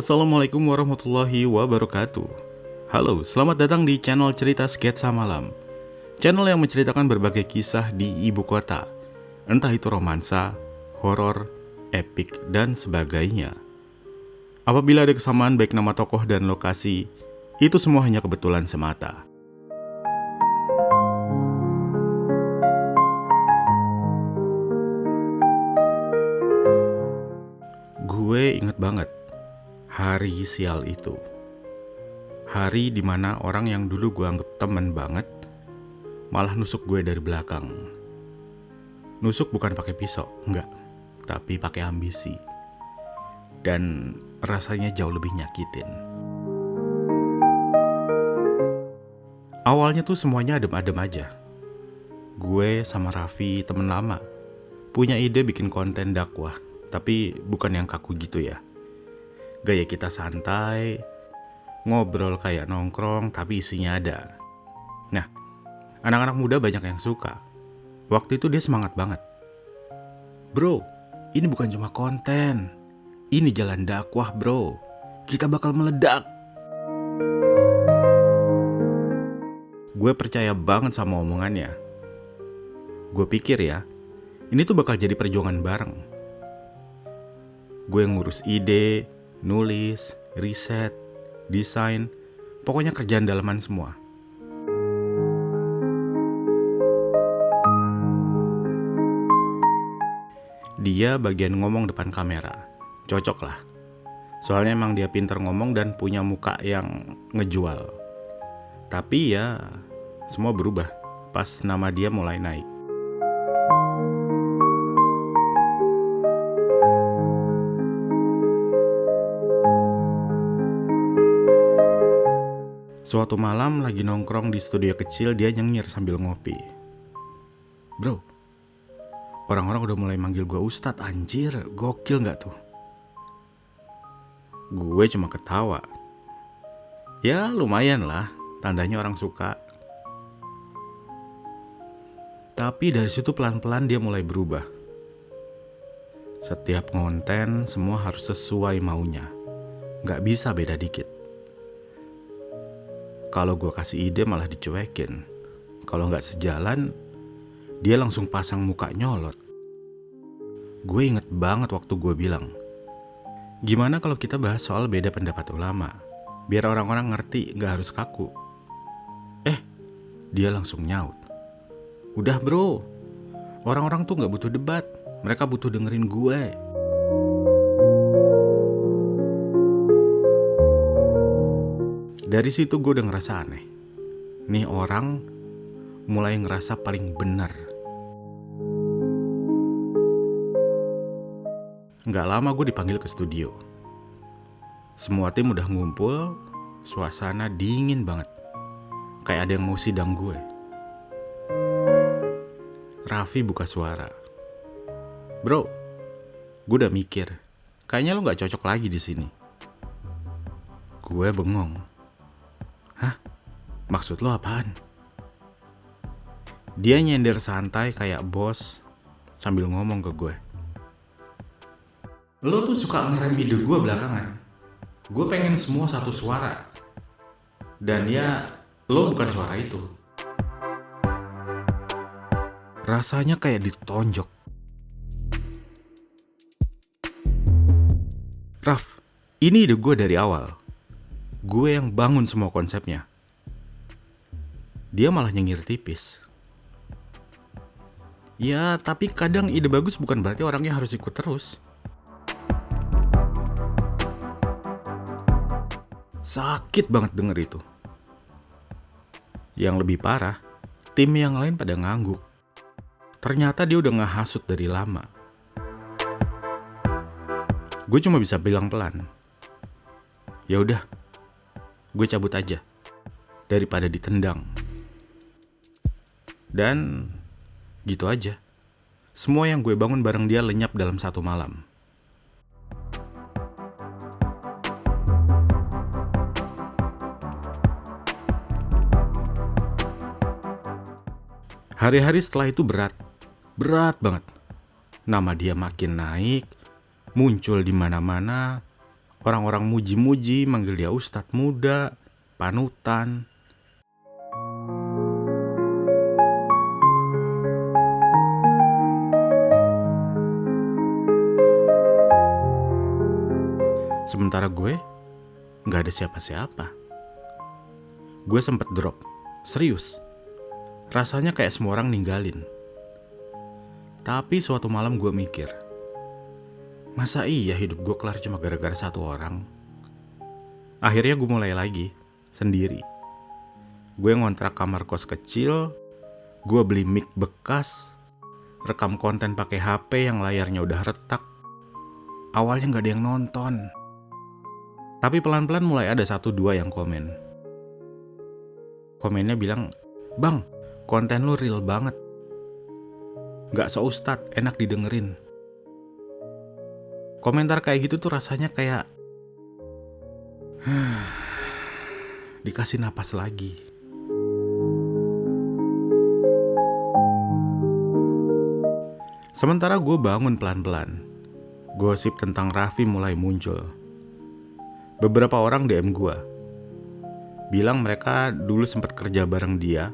Assalamualaikum warahmatullahi wabarakatuh. Halo, selamat datang di channel Cerita Sketsa Malam. Channel yang menceritakan berbagai kisah di ibu kota, entah itu romansa, horor, epik, dan sebagainya. Apabila ada kesamaan baik nama tokoh dan lokasi, itu semua hanya kebetulan semata. Gue inget banget hari sial itu. Hari dimana orang yang dulu gue anggap temen banget malah nusuk gue dari belakang. Nusuk bukan pakai pisau, enggak, tapi pakai ambisi. Dan rasanya jauh lebih nyakitin. Awalnya tuh semuanya adem-adem aja. Gue sama Raffi, temen lama, punya ide bikin konten dakwah, tapi bukan yang kaku gitu ya. Gaya kita santai, ngobrol kayak nongkrong tapi isinya ada. Nah, anak-anak muda banyak yang suka. Waktu itu dia semangat banget. Bro, ini bukan cuma konten, ini jalan dakwah bro. Kita bakal meledak. Gue percaya banget sama omongannya. Gue pikir ya, ini tuh bakal jadi perjuangan bareng. Gue ngurus ide, nulis, riset, desain, pokoknya kerjaan dalaman semua. Dia bagian ngomong depan kamera, cocok lah. Soalnya emang dia pinter ngomong dan punya muka yang ngejual. Tapi ya, semua berubah pas nama dia mulai naik. Suatu malam lagi nongkrong di studio kecil, dia nyengir sambil ngopi. Bro, orang-orang udah mulai manggil gue Ustadz, anjir, gokil gak tuh? Gue cuma ketawa. Ya lumayan lah, tandanya orang suka. Tapi dari situ pelan-pelan dia mulai berubah. Setiap konten semua harus sesuai maunya, gak bisa beda dikit. Kalau gue kasih ide malah dicuekin. Kalau gak sejalan, dia langsung pasang muka nyolot. Gue inget banget waktu gue bilang, gimana kalau kita bahas soal beda pendapat ulama, biar orang-orang ngerti gak harus kaku. Dia langsung nyaut, udah bro, orang-orang tuh gak butuh debat, mereka butuh dengerin gue. Dari situ gue udah ngerasa aneh. Nih orang mulai ngerasa paling benar. Gak lama gue dipanggil ke studio. Semua tim udah ngumpul, suasana dingin banget. Kayak ada yang mau sidang gue. Raffi buka suara. Bro, gue udah mikir, kayaknya lo gak cocok lagi di sini. Gue bengong. Hah? Maksud lo apaan? Dia nyender santai kayak bos sambil ngomong ke gue. Lo tuh suka ngerem ide gue belakangan. Gue pengen semua satu suara. Dan ya, lo bukan suara itu. Rasanya kayak ditonjok. Raf, ini ide gue dari awal. Gue yang bangun semua konsepnya. Dia malah nyengir tipis. Ya, tapi kadang ide bagus bukan berarti orangnya harus ikut terus. Sakit banget denger itu. Yang lebih parah, tim yang lain pada ngangguk. Ternyata dia udah ngehasut dari lama. Gue cuma bisa bilang pelan. Ya udah, gue cabut aja daripada ditendang. Dan gitu aja. Semua yang gue bangun bareng dia lenyap dalam satu malam. Hari-hari setelah itu berat banget. Nama dia makin naik, muncul di mana-mana, Orang-orang muji-muji, manggil dia ustadz muda, panutan. Sementara gue gak ada siapa-siapa. Gue sempet drop, serius. Rasanya kayak semua orang ninggalin. Tapi suatu malam gue mikir, masa iya hidup gue kelar cuma gara-gara satu orang? Akhirnya gue mulai lagi, sendiri. Gue ngontrak kamar kos kecil, gue beli mic bekas, rekam konten pakai HP yang layarnya udah retak. Awalnya gak ada yang nonton. Tapi pelan-pelan mulai ada 1-2 yang komen. Komennya bilang, "Bang, konten lu real banget. Gak so-ustad, enak didengerin." Komentar kayak gitu tuh rasanya kayak dikasih napas lagi. Sementara gue bangun pelan-pelan, gosip tentang Raffi mulai muncul. Beberapa orang DM gue, bilang mereka dulu sempat kerja bareng dia,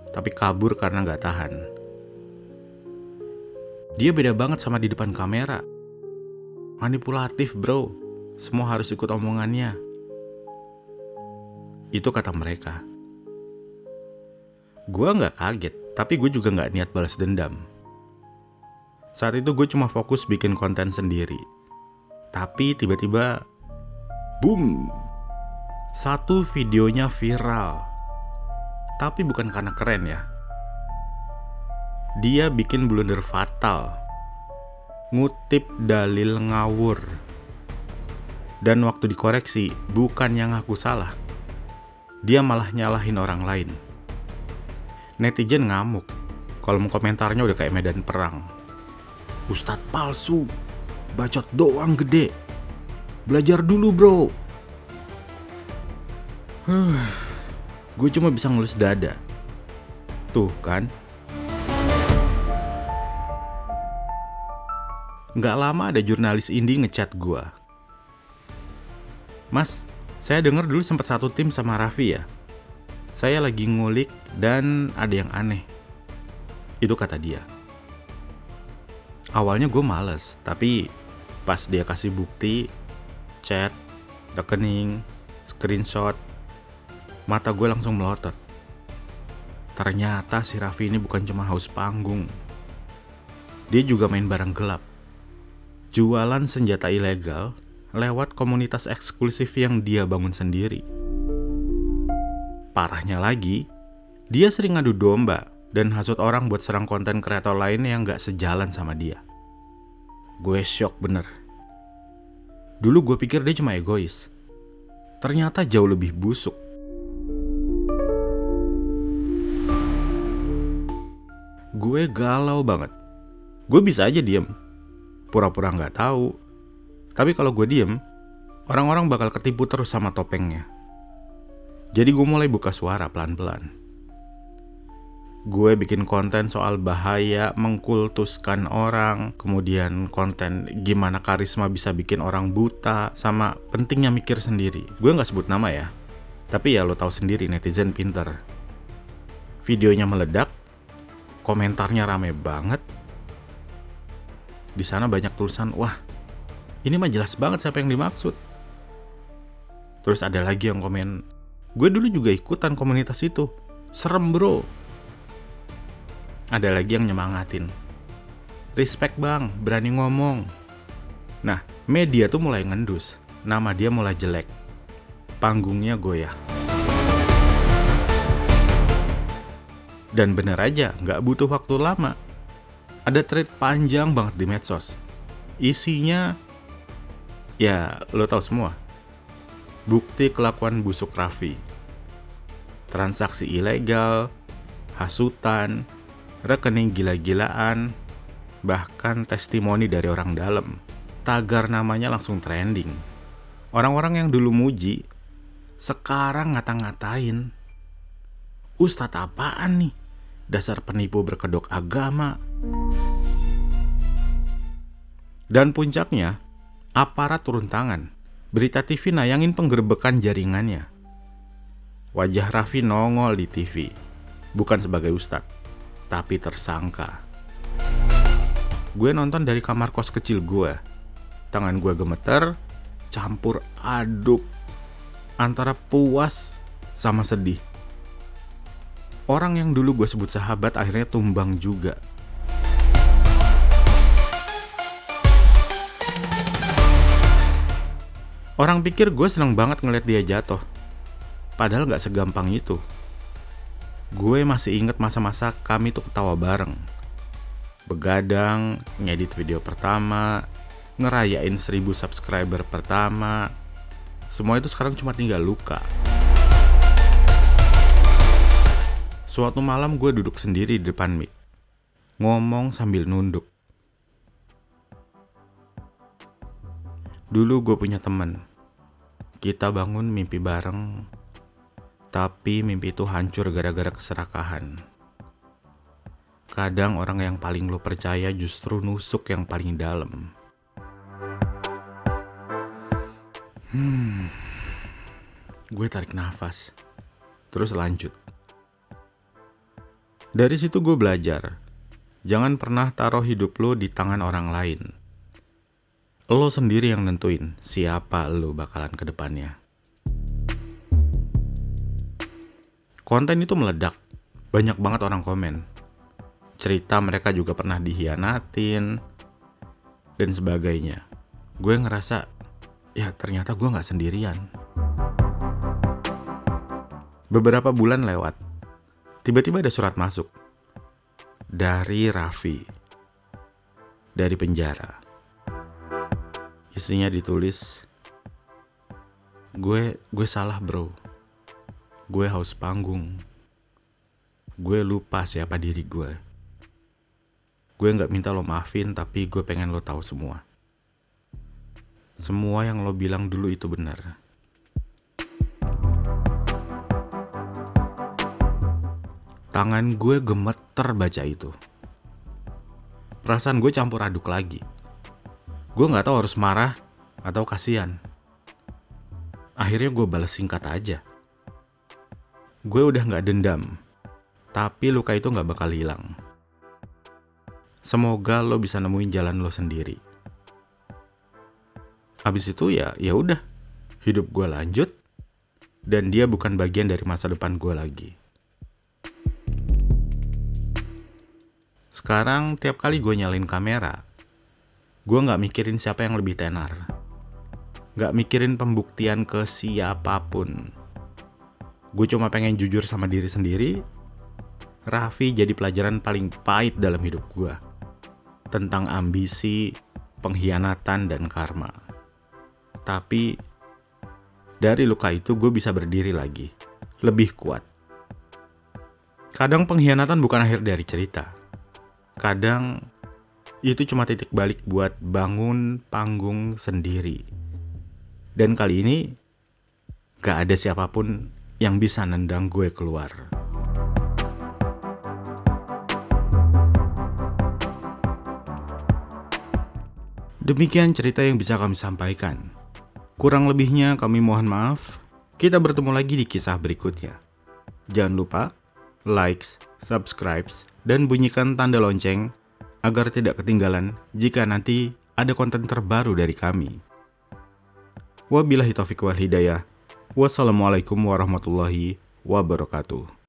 tapi kabur karena gak tahan. Dia beda banget sama di depan kamera. Manipulatif bro, semua harus ikut omongannya. Itu kata mereka. Gue gak kaget, tapi gue juga gak niat balas dendam. Saat itu gue cuma fokus bikin konten sendiri. Tapi tiba-tiba boom, satu videonya viral. Tapi bukan karena keren ya. Dia bikin blunder fatal, ngutip dalil ngawur. Dan waktu dikoreksi, bukan yang ngaku salah, dia malah nyalahin orang lain. Netizen ngamuk, kolom komentarnya udah kayak medan perang. "Ustadz palsu, bacot doang gede. Belajar dulu bro." Gue cuma bisa ngelus dada. Tuh kan. Gak lama ada jurnalis indie ngechat gue. "Mas, saya dengar dulu sempat satu tim sama Raffi ya. Saya lagi ngulik dan ada yang aneh." Itu kata dia. Awalnya gue males, tapi pas dia kasih bukti, chat, rekening, screenshot, mata gue langsung melotot. Ternyata si Raffi ini bukan cuma haus panggung. Dia juga main barang gelap. Jualan senjata ilegal lewat komunitas eksklusif yang dia bangun sendiri. Parahnya lagi, dia sering ngadu domba dan hasut orang buat serang konten kreator lain yang gak sejalan sama dia. Gue shock bener. Dulu gue pikir dia cuma egois. Ternyata jauh lebih busuk. Gue galau banget. Gue bisa aja diem, pura-pura gak tahu. Tapi kalau gue diem, orang-orang bakal ketipu terus sama topengnya. Jadi gue mulai buka suara pelan-pelan. Gue bikin konten soal bahaya mengkultuskan orang, kemudian konten gimana karisma bisa bikin orang buta, sama pentingnya mikir sendiri. Gue gak sebut nama ya, tapi ya lo tahu sendiri netizen pinter. Videonya meledak, komentarnya rame banget. Di sana banyak tulisan, "Wah, ini mah jelas banget siapa yang dimaksud." Terus ada lagi yang komen, "Gue dulu juga ikutan komunitas itu, serem bro." Ada lagi yang nyemangatin, "Respect bang, berani ngomong." Nah, media tuh mulai ngendus, nama dia mulai jelek, panggungnya goyah. Dan bener aja, gak butuh waktu lama, ada thread panjang banget di medsos. Isinya, ya lo tahu semua. Bukti kelakuan busuk Raffi, transaksi ilegal, hasutan, rekening gila-gilaan, bahkan testimoni dari orang dalam. Tagar namanya langsung trending. Orang-orang yang dulu muji, sekarang ngata-ngatain. "Ustadz apaan nih? Dasar penipu berkedok agama." Dan puncaknya, aparat turun tangan. Berita TV nayangin penggerbekan jaringannya. Wajah Raffi nongol di TV, bukan sebagai ustadz, tapi tersangka. Gue nonton dari kamar kos kecil gue. Tangan gue gemeter, campur aduk antara puas sama sedih. Orang yang dulu gue sebut sahabat akhirnya tumbang juga. Orang pikir gue seneng banget ngeliat dia jatuh. Padahal gak segampang itu. Gue masih inget masa-masa kami tuh ketawa bareng. Begadang, ngedit video pertama, ngerayain 1000 subscriber pertama. Semua itu sekarang cuma tinggal luka. Suatu malam gue duduk sendiri di depan mic, ngomong sambil nunduk. Dulu gue punya teman. Kita bangun mimpi bareng, tapi mimpi itu hancur gara-gara keserakahan. Kadang orang yang paling lo percaya justru nusuk yang paling dalam. Gue tarik nafas, terus lanjut. Dari situ gue belajar, jangan pernah taruh hidup lo di tangan orang lain. Lo sendiri yang nentuin siapa lo bakalan ke depannya. Konten itu meledak, banyak banget orang komen. Cerita mereka juga pernah dikhianatin, dan sebagainya. Gue ngerasa, ya ternyata gue gak sendirian. Beberapa bulan lewat, tiba-tiba ada surat masuk. Dari Raffi. Dari penjara. Isinya ditulis, Gue salah bro. Gue haus panggung. Gue lupa siapa diri gue. Gue gak minta lo maafin, tapi gue pengen lo tahu semua. Semua yang lo bilang dulu itu benar. Tangan gue gemeter baca itu. Perasaan gue campur aduk lagi. Gue gak tahu harus marah atau kasihan. Akhirnya gue balas singkat aja. Gue udah gak dendam, tapi luka itu gak bakal hilang. Semoga lo bisa nemuin jalan lo sendiri. Habis itu ya udah, hidup gue lanjut, dan dia bukan bagian dari masa depan gue lagi. Sekarang tiap kali gue nyalain kamera, gue gak mikirin siapa yang lebih tenar. Gak mikirin pembuktian ke siapapun. Gue cuma pengen jujur sama diri sendiri. Raffi jadi pelajaran paling pahit dalam hidup gue. Tentang ambisi, pengkhianatan, dan karma. Tapi dari luka itu gue bisa berdiri lagi, lebih kuat. Kadang pengkhianatan bukan akhir dari cerita. Kadang itu cuma titik balik buat bangun panggung sendiri. Dan kali ini gak ada siapapun yang bisa nendang gue keluar. Demikian cerita yang bisa kami sampaikan. Kurang lebihnya kami mohon maaf. Kita bertemu lagi di kisah berikutnya. Jangan lupa like, subscribe, dan bunyikan tanda lonceng agar tidak ketinggalan jika nanti ada konten terbaru dari kami. Wabillahi taufiq wal hidayah. Wassalamualaikum warahmatullahi wabarakatuh.